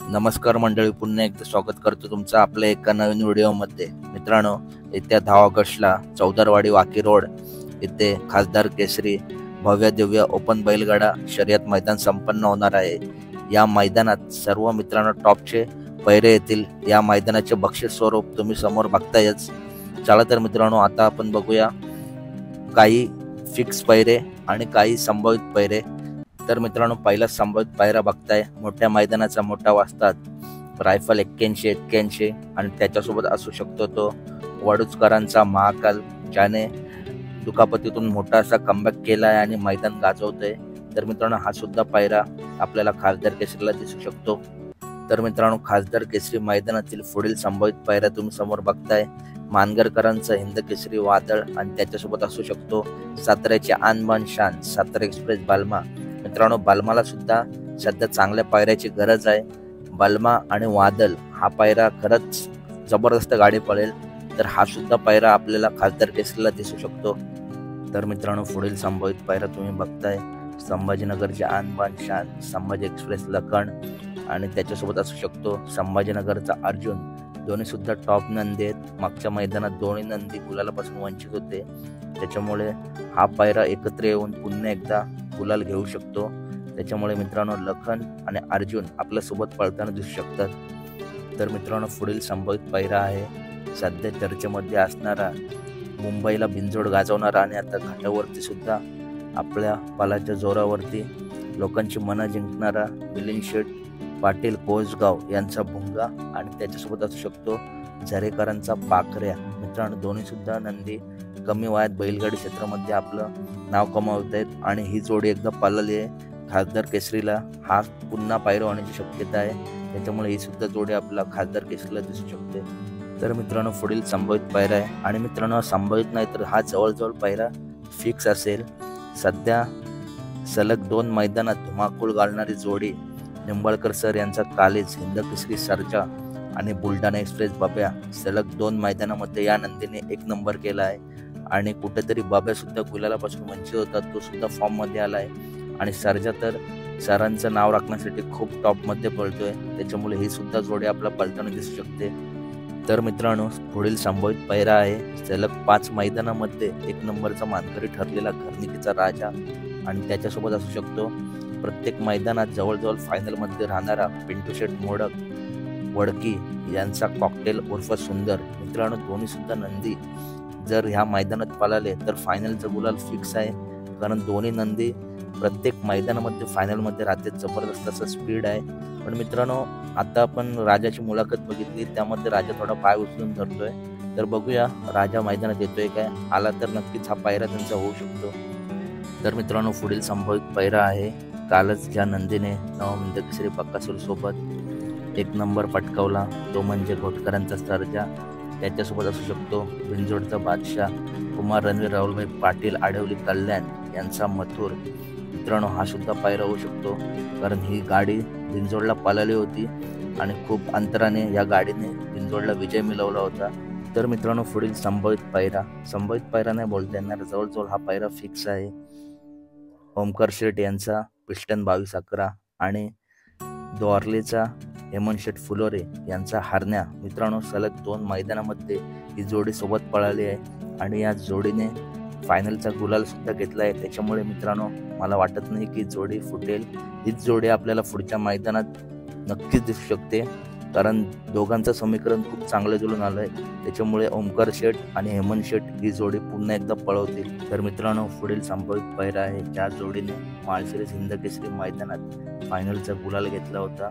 नमस्कार मंडळी, पुन्हा एकदा स्वागत करतो तुमचं आपल्या एका नवीन व्हिडिओमध्ये। मित्रांनो, येत्या 10 ऑगस्टला चौदारवाडी वाकी रोड येथे खासदार केसरी भव्य दिव्य ओपन बैलगाडा शर्यत मैदान संपन्न होणार आहे। या मैदानात सर्व मित्रांनो टॉपचे पैरे येतील। या मैदानाचे बक्षीस स्वरूप तुम्ही समोर बघतायच। चला तर मित्रांनो, आता आपण बघूया काही फिक्स पैरे आणि काही संभावित पैरे। तर मित्रांनो, पहिला संभावित पायरा बघताय मोठ्या मैदानाचा मोठा वाजतात रायफल 81-81 आणि त्याच्यासोबत असू शकतो तो वडूचकरांचा महाकाल, ज्याने दुखापतीतून मोठा असा कमबॅक केलाय आणि मैदान गाजवतोय। तर मित्रांनो, हा सुद्धा पायरा आपल्याला खासदार केसरीला दिसू शकतो। तर मित्रांनो, खासदार केसरी मैदानातील पुढील संभावित पायरा तुम्ही समोर बघताय मानगरकरांचा हिंद केसरी वादळ आणि त्याच्यासोबत असू शकतो साताऱ्याचे आनबान शान सातारा एक्सप्रेस बालमा। मित्रांनो, बालमाला सुद्धा सध्या चांगल्या पायऱ्याची गरज आहे। बालमा आणि वादळ हा पायरा खरंच जबरदस्त गाडी पळेल, तर हा सुद्धा पायरा आपल्याला खासदार केसरीला दिसू शकतो। तर मित्रांनो, पुढील संभावित पायरा तुम्ही बघताय संभाजीनगरचे आनबान शान संभाजी एक्सप्रेस लखन आणि त्याच्यासोबत असू शकतो संभाजीनगरचा अर्जुन। दोन्ही सुद्धा टॉप नंदी आहेत। मागच्या मैदानात दोन्ही नंदी गुलालापासून वंचित होते, त्याच्यामुळे हा पायरा एकत्र येऊन पुन्हा एकदा गुलाल घेऊ शकतो। त्याच्यामुळे मित्रांनो, लखन आणि अर्जुन आपल्या सोबत पळताना दिसू शकतात। तर मित्रांनो, पुढील संभावित पायरा आहे सध्या चर्चेमध्ये असणारा मुंबईला बिनजोड गाजवणारा आणि आता घाटावरती सुद्धा आपल्या पालाच्या जोरावरती लोकांची मनं जिंकणारा मिलिंद शेठ पाटील कोसगाव यांचा भुंगा आणि त्याच्यासोबत असू शकतो झरेकरांचा पाखऱ्या। मित्रांनो, दोन्ही सुद्धा नंदी कमी वयात बैलगाडी क्षेत्रामध्ये आपलं नाव कमावत आहेत आणि ही जोडी एकदा पळाली आहे खासदार केसरीला। हा पुन्हा पायरा होण्याची शक्यता आहे, त्याच्यामुळे ही सुद्धा जोडी आपला खासदार केसरीला दिसू शकते। तर मित्रांनो, पुढील संभावित पायरा आहे आणि मित्रांनो, संभावित नाही तर हा जवळजवळ पायरा फिक्स असेल। सध्या सलग 2 मैदानात धुमाकूळ घालणारी जोडी निंबाळकर सर यांचा कालेज हिंद केसरी सर्जा आणि बुलढाणा एक्सप्रेस बाब्या, सलग 2 मैदानामध्ये या नंदीने 1 नंबर केला आहे आणि कुठेतरी बाब्या सुद्धा गुलालापासून वंचित होता, तो सुद्धा फॉर्म मध्ये आलाय आणि सर्जा तर सरांचं नाव राखण्यासाठी खूप टॉप मध्ये पळतोय, त्याच्यामुळे ही सुद्धा जोडी आपला पळताना दिसू शकते। तर मित्रांनो, पुढील संभावित पायरा आहे सलग 5 मैदानामध्ये 1 नंबरचा मानकरी ठरलेला घरनिकीचा राजा आणि त्याच्यासोबत असू शकतो प्रत्येक मैदानात जवळजवळ फायनल मध्ये राहणारा पिंटू शेठ मोडक वडकी यांचा कॉकटेल उर्फ सुंदर। मित्रांनो, दोन्ही सुद्धा नंदी जर ह्या मैदानात पळाले तर फायनलचा गुलाल फिक्स आहे, कारण दोन्ही नंदी प्रत्येक मैदानामध्ये फायनल मध्ये राहते। जबरदस्त असं स्पीड आहे। पण मित्रांनो, आता आपण राजाची मुलाखत बघितली, त्यामध्ये राजा थोडा पाय उचलून धरतोय, तर बघूया राजा मैदानात येतोय काय। आला तर नक्कीच हा पायरा त्यांचा होऊ शकतो। तर मित्रांनो, पुढील संभावित पायरा आहे कालच ज्या नंदीने नवहिंद केसरी बकासूर सोबत 1 नंबर पटकावला, तो म्हणजे घोटकरांचा सर्जा। त्याच्यासोबत असू शकतो बिनजोडचा बादशाह कुमार रणवीर राहुलभाई पाटील आढवली कल्याण यांचा मथुर। मित्रांनो, हा सुद्धा पायरा होऊ शकतो, कारण ही गाडी बिनजोडला पळाली होती आणि खूप अंतराने या गाडीने बिनजोडला विजय मिळवला होता। तर मित्रांनो, पुढील संभावित पायरा नाही बोलता येणार, जवळजवळ हा पायरा फिक्स आहे। ओमकार शेठ यांचा पिस्टन 22-11 आणि द्वारलेचा हेमंत शेठ फुलोरे यांचा हरण्या। मित्रांनो, सलग 2 मैदानामध्ये ही जोडी सोबत पळाली आहे आणि या जोडीने फायनलचा गुलाल सुद्धा घेतला आहे, त्याच्यामुळे मित्रांनो मला वाटत नाही की जोडी फुटेल। हीच जोडी आपल्याला पुढच्या मैदानात नक्कीच दिसू शकते, कारण दोघांचं समीकरण खूप चांगलं जुळून आलंय, त्याच्यामुळे ओमकार शेठ आणि हेमंत शेठ ही जोडी पुन्हा एकदा पळवतील। तर मित्रांनो, पुढील संभावित पायरा आहे ज्या जोडीने माळशिरस हिंद केसरी मैदानात फायनलचा गुलाल घेतला होता,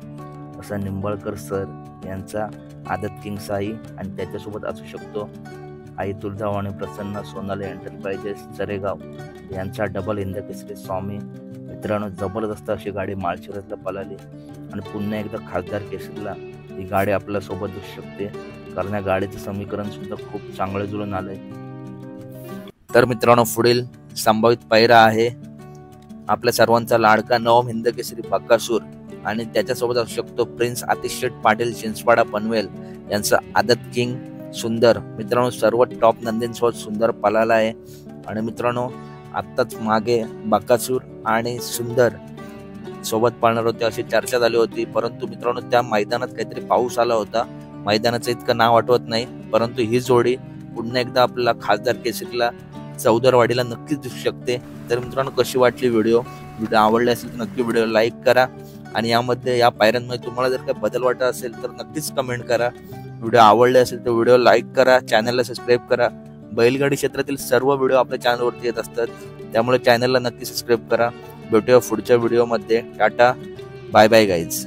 असा निंबाळकर सर यांचा आदत किंग साई आणि त्याच्यासोबत असू शकतो आई तुळजाव आणि प्रसन्न सोनाली एंटरप्राइजेस चरेगाव यांचा डबल हिंद केसरी स्वामी। मित्रांनो, जबरदस्त अशी गाडी माळशिरसला पळाली आणि पुन्हा एकदा खासदार केसरीला ही गाडी आपल्या सोबत दिसू शकते, कारण या गाडीचं समीकरण सुद्धा खूप चांगलं जुळून आलंय। तर मित्रांनो, पुढील संभावित पायरा आहे आपल्या सर्वांचा लाडका नवम हिंद केसरी बकासूर आणि त्याच्यासोबत असू शकतो प्रिन्स आतिश शेठ पाटील चिंचपाडा पनवेल यांचा आदत किंग सुंदर। मित्रांनो, सर्व टॉप नंदींसोबत सुंदर पळाला आहे आणि मित्रांनो, आत्ताच मागे बकासूर आणि सुंदर सोबत पाळणार होते अशी चर्चा झाली होती, परंतु मित्रांनो त्या मैदानात काहीतरी पाऊस आला होता. मैदानाचं इतकं नाव आठवत नाही, परंतु ही जोडी पुन्हा एकदा आपल्याला खासदार केसरीला चौदरवाडीला नक्कीच दिसू शकते. तर मित्रांनो कशी वाटली व्हिडिओ आवडली असेल तर नक्की व्हिडिओ लाईक करा आणि यामध्ये या पायऱ्यांमध्ये तुम्हाला जर काही बदल वाटत असेल तर नक्कीच कमेंट करा. व्हिडिओ आवडले असेल तर व्हिडिओ लाईक करा, चॅनलला सबस्क्राईब करा. बैलगाडी क्षेत्रातील सर्व व्हिडिओ आपल्या चॅनलवरती येत असतात, त्यामुळे चॅनलला नक्की सबस्क्राईब करा. भेटूया पुढच्या व्हिडिओमध्ये. Tata, bye bye guys.